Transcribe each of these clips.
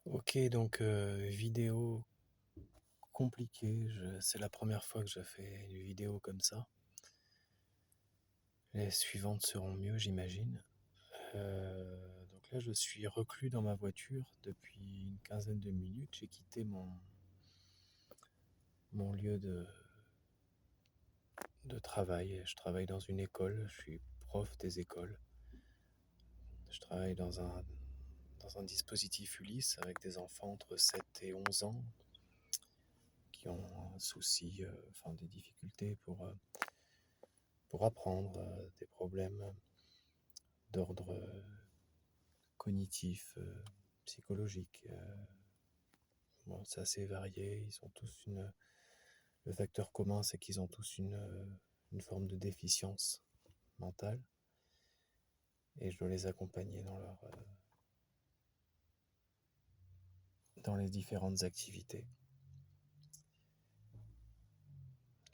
Ok, donc vidéo compliquée. C'est la première fois que je fais une vidéo comme ça. Les suivantes seront mieux, j'imagine. Donc là, je suis reclus dans ma voiture depuis une quinzaine de minutes. J'ai quitté mon lieu de travail. Je travaille dans une école. Je suis prof des écoles. Je travaille dans un dispositif Ulysse avec des enfants entre 7 et 11 ans qui ont un souci, des difficultés pour apprendre, des problèmes d'ordre cognitif, psychologique. Bon, c'est assez varié. Ils ont tous le facteur commun, c'est qu'ils ont tous une forme de déficience mentale. Et je dois les accompagner dans les différentes activités.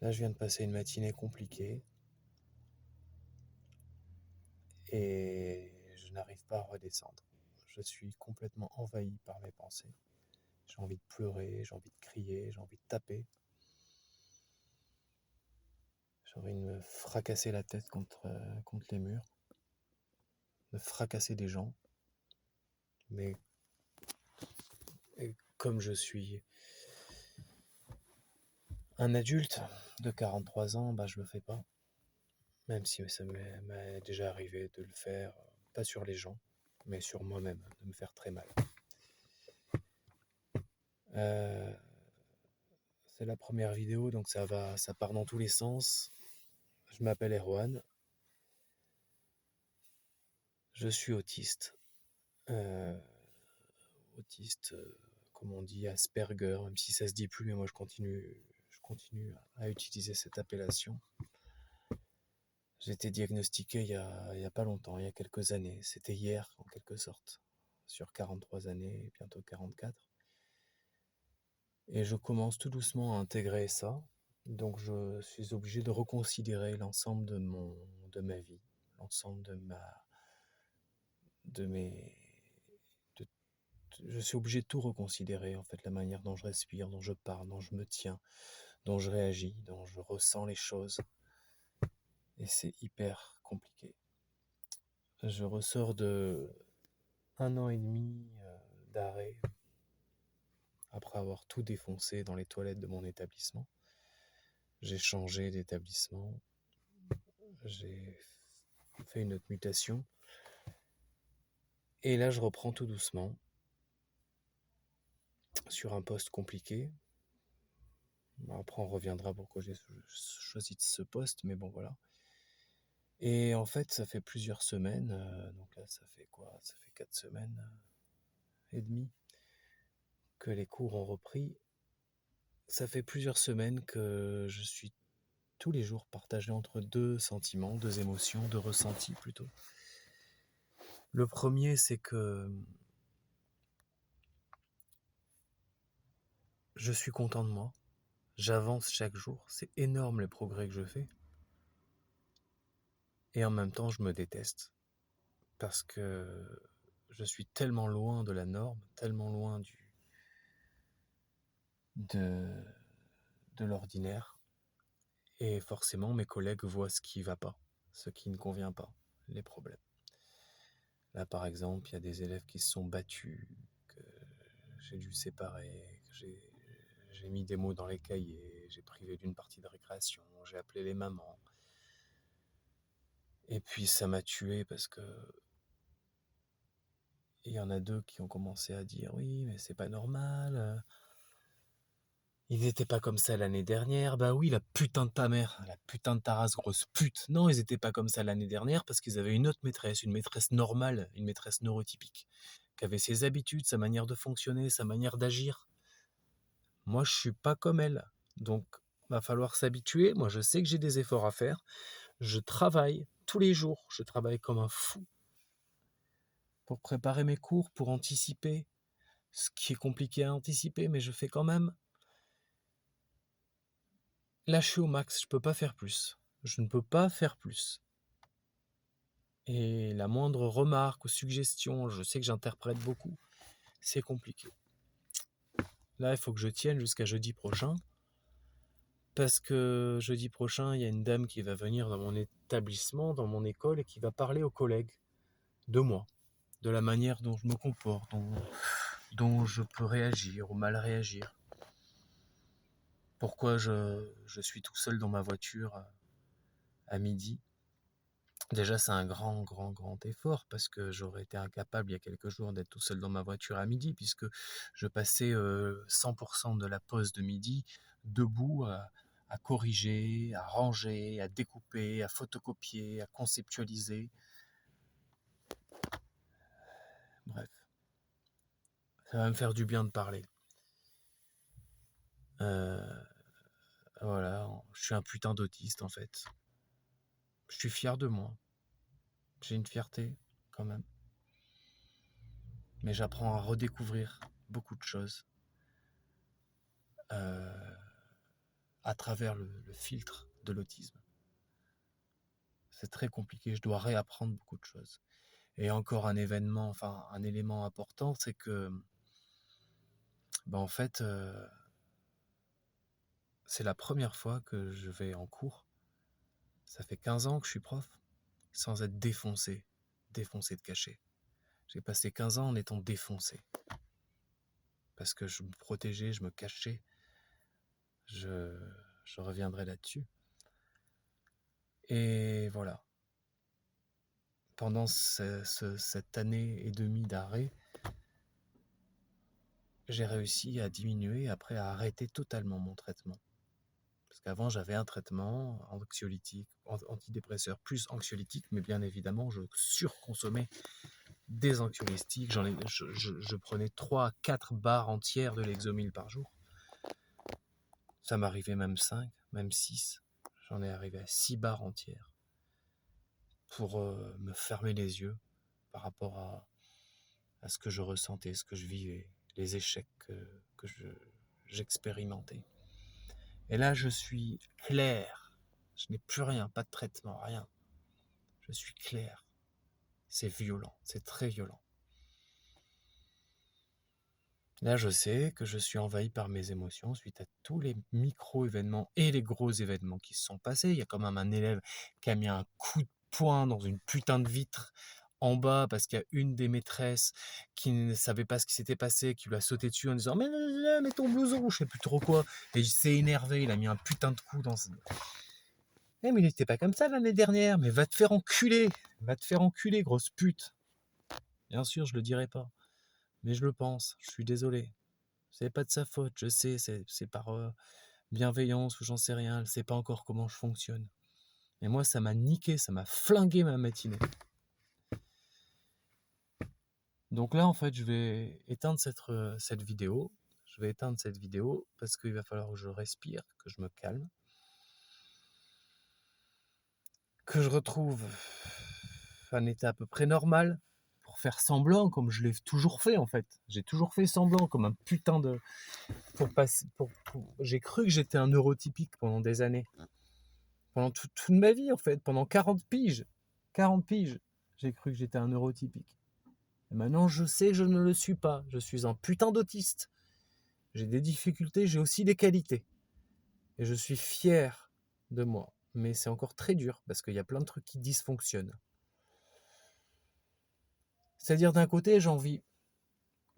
Là, je viens de passer une matinée compliquée et je n'arrive pas à redescendre. Je suis complètement envahi par mes pensées. J'ai envie de pleurer, j'ai envie de crier, j'ai envie de taper. J'ai envie de me fracasser la tête contre les murs, de fracasser des gens. Mais comme je suis un adulte de 43 ans, je le fais pas. Même si ça m'est déjà arrivé de le faire, pas sur les gens, mais sur moi-même, de me faire très mal. Euh, c'est la première vidéo, donc ça part dans tous les sens. Je m'appelle Erwan. Je suis autiste. Autiste, comme on dit, Asperger, même si ça se dit plus, mais moi je continue à utiliser cette appellation. J'ai été diagnostiqué il y a pas longtemps, il y a quelques années. C'était hier, en quelque sorte, sur 43 années, bientôt 44. Et je commence tout doucement à intégrer ça. Donc je suis obligé de reconsidérer l'ensemble de ma vie, l'ensemble de mes... de- je suis obligé de tout reconsidérer, en fait, la manière dont je respire, dont je parle, dont je me tiens, dont je réagis, dont je ressens les choses. Et c'est hyper compliqué. Je ressors de 1 an et demi d'arrêt après avoir tout défoncé dans les toilettes de mon établissement. J'ai changé d'établissement, j'ai fait une autre mutation. Et là, je reprends tout doucement sur un poste compliqué. Après, on reviendra pourquoi j'ai choisi ce poste, mais bon, voilà. Et en fait, ça fait plusieurs semaines, donc là, ça fait quoi? Ça fait 4 semaines et demie que les cours ont repris. Ça fait plusieurs semaines que je suis tous les jours partagé entre deux sentiments, deux émotions, deux ressentis plutôt. Le premier, c'est que je suis content de moi. J'avance chaque jour. C'est énorme les progrès que je fais. Et en même temps, je me déteste. Parce que je suis tellement loin de la norme, tellement loin de, de l'ordinaire. Et forcément, mes collègues voient ce qui ne va pas, ce qui ne convient pas, les problèmes. Là, par exemple, il y a des élèves qui se sont battus, que j'ai dû séparer, que j'ai mis des mots dans les cahiers, j'ai privé d'une partie de récréation, j'ai appelé les mamans. Et puis ça m'a tué parce que il y en a deux qui ont commencé à dire oui, mais c'est pas normal. Ils n'étaient pas comme ça l'année dernière. Bah oui, la putain de ta mère, la putain de ta race, grosse pute. Non, ils n'étaient pas comme ça l'année dernière parce qu'ils avaient une autre maîtresse, une maîtresse normale, une maîtresse neurotypique, qui avait ses habitudes, sa manière de fonctionner, sa manière d'agir. Moi, je suis pas comme elle. Donc, va falloir s'habituer. Moi, je sais que j'ai des efforts à faire. Je travaille tous les jours. Je travaille comme un fou pour préparer mes cours, pour anticiper ce qui est compliqué à anticiper, mais je fais quand même. Là, je suis au max. Je peux pas faire plus. Je ne peux pas faire plus. Et la moindre remarque ou suggestion, je sais que j'interprète beaucoup, c'est compliqué. Là, il faut que je tienne jusqu'à jeudi prochain. Parce que jeudi prochain, il y a une dame qui va venir dans mon établissement, dans mon école, et qui va parler aux collègues de moi, de la manière dont je me comporte, dont je peux réagir ou mal réagir. Pourquoi je suis tout seul dans ma voiture à midi. Déjà, c'est un grand effort parce que j'aurais été incapable il y a quelques jours d'être tout seul dans ma voiture à midi puisque je passais 100% de la pause de midi debout à corriger, à ranger, à découper, à photocopier, à conceptualiser. Bref, ça va me faire du bien de parler. Voilà, je suis un putain d'autiste en fait. Je suis fier de moi. J'ai une fierté quand même. Mais j'apprends à redécouvrir beaucoup de choses à travers le filtre de l'autisme. C'est très compliqué, je dois réapprendre beaucoup de choses. Et encore un élément important, c'est que, en fait, c'est la première fois que je vais en cours. Ça fait 15 ans que je suis prof, sans être défoncé de cachet. J'ai passé 15 ans en étant défoncé. Parce que je me protégeais, je me cachais. Je reviendrai là-dessus. Et voilà. Pendant cette année et demie d'arrêt, j'ai réussi à diminuer, après à arrêter totalement mon traitement. Parce qu'avant, j'avais un traitement anxiolytique, antidépresseur plus anxiolytique, mais bien évidemment, je surconsommais des anxiolytiques. Je prenais 3 à 4 barres entières de Lexomil par jour. Ça m'arrivait même 5, même 6. J'en ai arrivé à 6 barres entières pour me fermer les yeux par rapport à ce que je ressentais, ce que je vivais, les échecs que j'expérimentais. Et là, je suis clair. Je n'ai plus rien, pas de traitement, rien. Je suis clair. C'est violent, c'est très violent. Là, je sais que je suis envahi par mes émotions suite à tous les micro-événements et les gros événements qui se sont passés. Il y a quand même un élève qui a mis un coup de poing dans une putain de vitre en bas parce qu'il y a une des maîtresses qui ne savait pas ce qui s'était passé, qui lui a sauté dessus en disant mais ton blouson, je sais plus trop quoi. Et il s'est énervé, il a mis un putain de coup dans... mais il n'était pas comme ça l'année dernière, mais va te faire enculer, grosse pute. Bien sûr, je le dirai pas, mais je le pense, je suis désolé. C'est pas de sa faute, je sais, c'est par bienveillance ou j'en sais rien, elle sait pas encore comment je fonctionne. Mais moi, ça m'a niqué, ça m'a flingué ma matinée. Donc là, en fait, je vais éteindre cette vidéo. Je vais éteindre cette vidéo parce qu'il va falloir que je respire, que je me calme, que je retrouve un état à peu près normal pour faire semblant, comme je l'ai toujours fait en fait. J'ai toujours fait semblant, comme un putain de... J'ai cru que j'étais un neurotypique pendant des années. Pendant toute ma vie en fait, pendant 40 piges. 40 piges, j'ai cru que j'étais un neurotypique. Et maintenant, je sais que je ne le suis pas. Je suis un putain d'autiste. J'ai des difficultés, j'ai aussi des qualités. Et je suis fier de moi. Mais c'est encore très dur parce qu'il y a plein de trucs qui dysfonctionnent. C'est-à-dire d'un côté, j'ai envie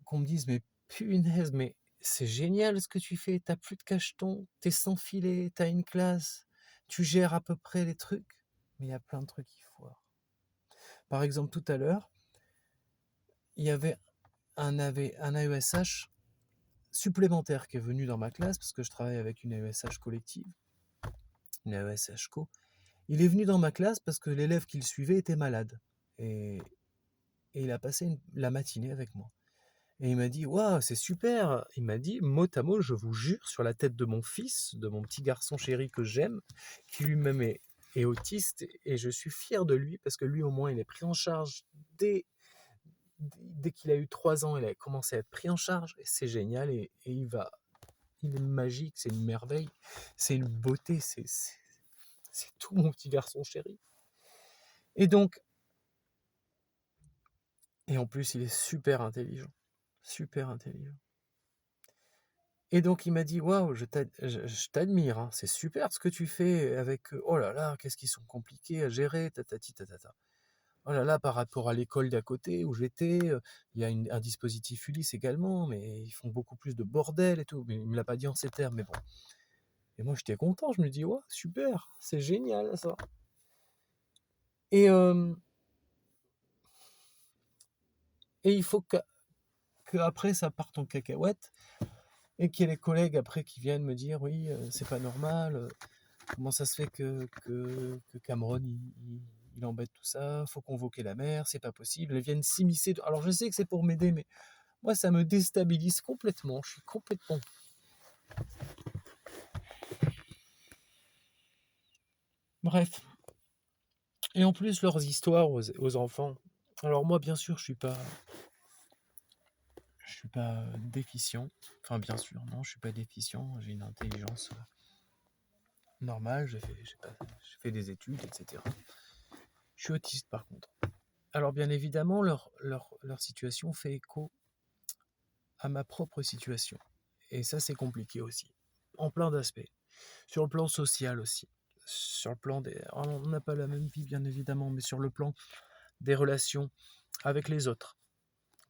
qu'on me dise mais punaise, mais c'est génial ce que tu fais. T'as plus de cacheton, t'es sans filet, t'as une classe, tu gères à peu près les trucs. Mais il y a plein de trucs qui foirent. Par exemple, tout à l'heure, il y avait un AESH supplémentaire qui est venu dans ma classe parce que je travaille avec une AESH collective, une AESH co. Il est venu dans ma classe parce que l'élève qui le suivait était malade. Et il a passé la matinée avec moi. Et il m'a dit, waouh, c'est super. Il m'a dit, mot à mot, je vous jure, sur la tête de mon fils, de mon petit garçon chéri que j'aime, qui lui-même est autiste, et je suis fier de lui parce que lui, au moins, il est pris en charge dès qu'il a eu 3 ans, il a commencé à être pris en charge. Et c'est génial, et il est magique, c'est une merveille, c'est une beauté, c'est tout mon petit garçon chéri. Et donc, et en plus, il est super intelligent, super intelligent. Et donc il m'a dit: «Waouh, je t'admire, hein, c'est super ce que tu fais avec eux. Oh là là, qu'est-ce qu'ils sont compliqués à gérer, tatati tatata. Oh là là, par rapport à l'école d'à côté où j'étais, il y a un dispositif Ulysse également, mais ils font beaucoup plus de bordel et tout». Mais il me l'a pas dit en ces termes, mais bon. Et moi j'étais content, je me dis: «Ouais, super, c'est génial ça». Et il faut que après ça parte en cacahuète et qu'il y ait les collègues après qui viennent me dire: «Oui, c'est pas normal, comment ça se fait que Cameron il embête tout ça, faut convoquer la mère, c'est pas possible». Elles viennent s'immiscer. Alors je sais que c'est pour m'aider, mais moi ça me déstabilise complètement. Je suis complètement. Bref. Et en plus leurs histoires aux enfants. Alors moi bien sûr je suis pas déficient. Enfin bien sûr, non, je suis pas déficient. J'ai une intelligence normale. J'ai fait des études, etc. Je suis autiste par contre. Alors bien évidemment, leur situation fait écho à ma propre situation. Et ça, c'est compliqué aussi, en plein d'aspects. Sur le plan social aussi. Sur le plan des... On n'a pas la même vie, bien évidemment, mais sur le plan des relations avec les autres,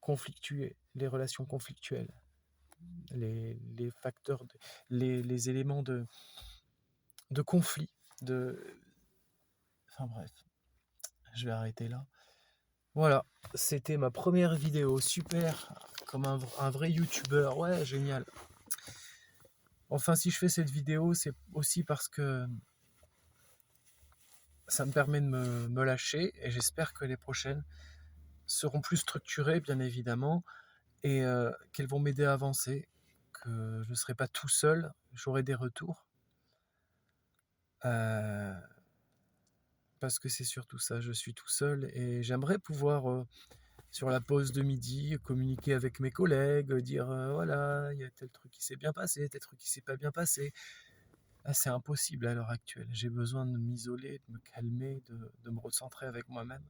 conflictuées, les relations conflictuelles, les facteurs, les éléments de conflit, Enfin bref, je vais arrêter là. Voilà, c'était ma première vidéo, super, comme un vrai youtubeur, ouais, génial. Enfin, si je fais cette vidéo, c'est aussi parce que ça me permet de me lâcher, et j'espère que les prochaines seront plus structurées, bien évidemment, et qu'elles vont m'aider à avancer, que je ne serai pas tout seul, j'aurai des retours. Parce que c'est surtout ça, je suis tout seul, et j'aimerais pouvoir... sur la pause de midi, communiquer avec mes collègues, dire voilà, il y a tel truc qui s'est bien passé, tel truc qui s'est pas bien passé. Ah, c'est impossible à l'heure actuelle. J'ai besoin de m'isoler, de me calmer, de me recentrer avec moi-même.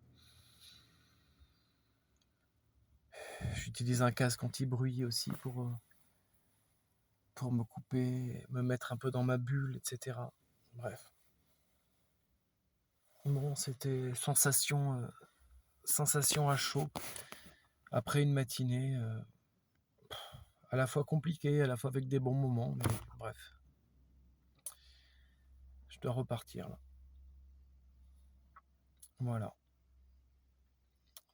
J'utilise un casque anti-bruit aussi pour me couper, me mettre un peu dans ma bulle, etc. Bref. Bon, c'était sensation à chaud après une matinée à la fois compliquée, à la fois avec des bons moments, mais bref. Je dois repartir là. Voilà.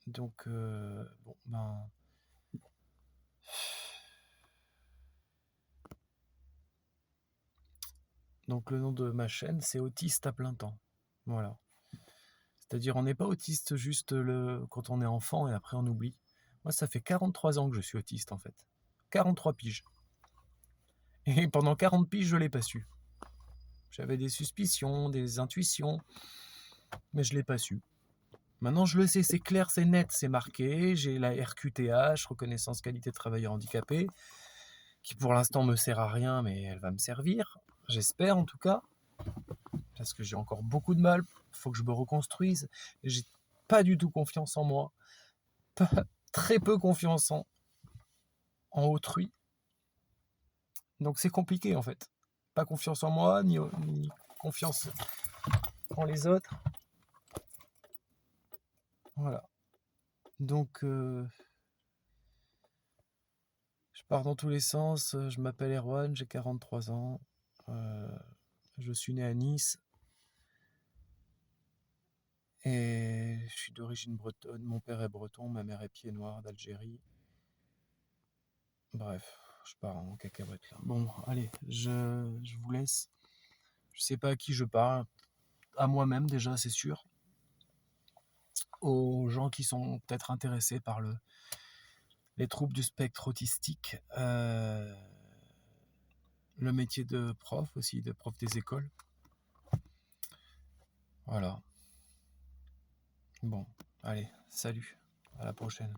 Donc, bon, ben... Donc, le nom de ma chaîne, c'est Autiste à plein temps. Voilà. C'est-à-dire, on n'est pas autiste juste quand on est enfant et après on oublie. Moi, ça fait 43 ans que je suis autiste, en fait. 43 piges. Et pendant 40 piges, je ne l'ai pas su. J'avais des suspicions, des intuitions, mais je ne l'ai pas su. Maintenant, je le sais, c'est clair, c'est net, c'est marqué. J'ai la RQTH, reconnaissance qualité de travailleur handicapé, qui pour l'instant me sert à rien, mais elle va me servir. J'espère en tout cas, parce que j'ai encore beaucoup de mal. Il faut que je me reconstruise. J'ai pas du tout confiance en moi. Très peu confiance en autrui. Donc c'est compliqué en fait. Pas confiance en moi, ni confiance en les autres. Voilà. Donc je pars dans tous les sens. Je m'appelle Erwan, j'ai 43 ans. Je suis né à Nice. Et je suis d'origine bretonne. Mon père est breton, ma mère est pied-noir d'Algérie. Bref, je pars en cacahuète là. Bon, allez, je vous laisse. Je sais pas à qui je parle. À moi-même déjà, c'est sûr. Aux gens qui sont peut-être intéressés par les troubles du spectre autistique. Le métier de prof aussi, de prof des écoles. Voilà. Bon, allez, salut. À la prochaine.